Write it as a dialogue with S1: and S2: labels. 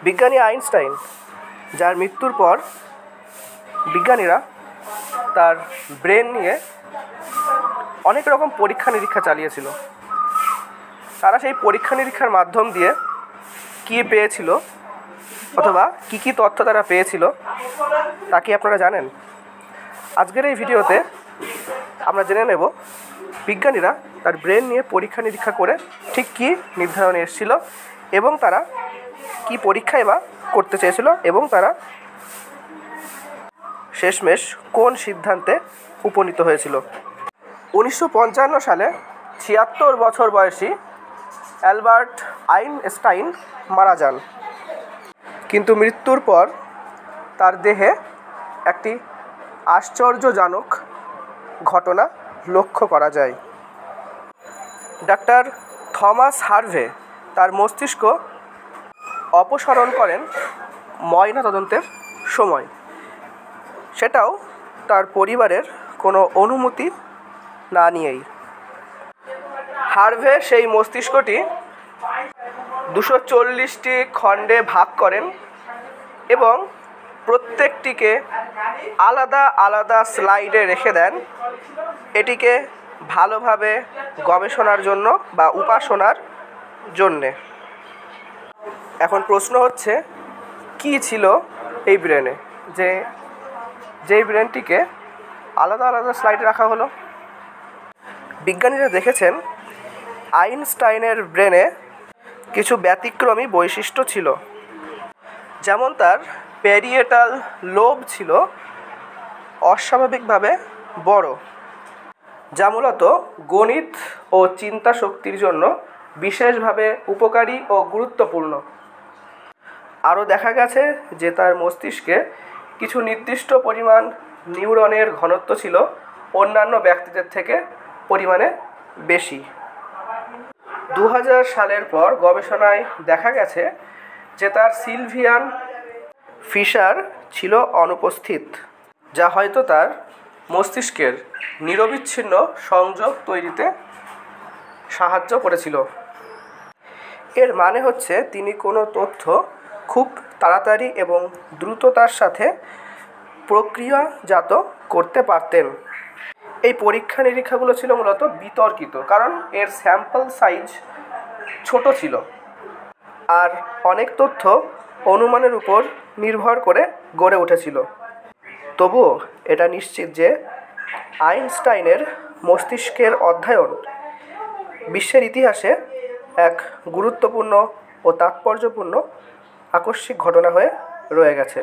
S1: বিজ্ঞানী আইনস্টাইন, যার মৃত্যুর পর বিজ্ঞানীরা তার ব্রেন নিয়ে অনেক রকম পরীক্ষা নিরীক্ষা চালিয়েছিল। তারা সেই পরীক্ষা নিরীক্ষার মাধ্যম দিয়ে কী পেয়েছিল অথবা কী তথ্য তারা পেয়েছিল তা কি আপনারা জানেন? আজকের এই ভিডিওতে আমরা জেনে নেব বিজ্ঞানীরা তার ব্রেন নিয়ে পরীক্ষা নিরীক্ষা করে ঠিক কী নির্ধারণে এসেছিল এবং তারা কী পরীক্ষাই বা করতে চেয়েছিল এবং তারা শেষমেশ কোন সিদ্ধান্তে উপনীত হয়েছিল। 1955 সালে 76 বছর বয়সী অ্যালবার্ট আইনস্টাইন মারা যান, কিন্তু মৃত্যুর পর তার দেহে একটি আশ্চর্যজনক ঘটনা লক্ষ্য করা যায়। ডাক্তার থমাস হার্ভে তার মস্তিষ্ক অপসারণ করেন ময়নাতদন্তের সময়, সেটাও তার পরিবারের কোনো অনুমতি না নিয়েই। হার্ভে সেই মস্তিষ্কটি 240টি খণ্ডে ভাগ করেন এবং প্রত্যেকটিকে আলাদা আলাদা স্লাইডে রেখে দেন, এটিকে ভালোভাবে গবেষণার জন্য বা উপাসনার জন্যে। এখন প্রশ্ন হচ্ছে, কি ছিল এই ব্রেনে যেই ব্রেনটিকে আলাদা আলাদা স্লাইডে রাখা হলো? বিজ্ঞানীরা দেখেছেন আইনস্টাইনের ব্রেনে কিছু ব্যতিক্রমী বৈশিষ্ট্য ছিল। যেমন তার প্যারিয়েটাল লোব ছিল অস্বাভাবিকভাবে বড়, যা মূলত গণিত ও চিন্তা শক্তির জন্য বিশেষভাবে উপকারী ও গুরুত্বপূর্ণ। আরও দেখা গেছে যে তার মস্তিষ্কে কিছু নির্দিষ্ট পরিমাণ নিউরনের ঘনত্ব ছিল অন্যান্য ব্যক্তিদের থেকে পরিমাণে বেশি। 2000 সালের পর গবেষণায় দেখা গেছে যে তার সিলভিয়ান ফিশার ছিল অনুপস্থিত, যা হয়তো তার মস্তিষ্কের নিরবিচ্ছিন্ন সংযোগ তৈরিতে সাহায্য করেছিল। এর মানে হচ্ছে তিনি কোনো তথ্য খুব তাড়াতাড়ি এবং দ্রুততার সাথে প্রক্রিয়াজাত করতে পারতেন। এই পরীক্ষা নিরীক্ষাগুলো ছিল মূলত বিতর্কিত, কারণ এর স্যাম্পল সাইজ ছোট ছিল আর অনেক তথ্য অনুমানের উপর নির্ভর করে গড়ে উঠেছিল। তবুও এটা নিশ্চিত যে আইনস্টাইনের মস্তিষ্কের অধ্যয়ন বিশ্বের ইতিহাসে এক গুরুত্বপূর্ণ ও তাৎপর্যপূর্ণ আকস্মিক ঘটনা হয়ে রয়ে গেছে।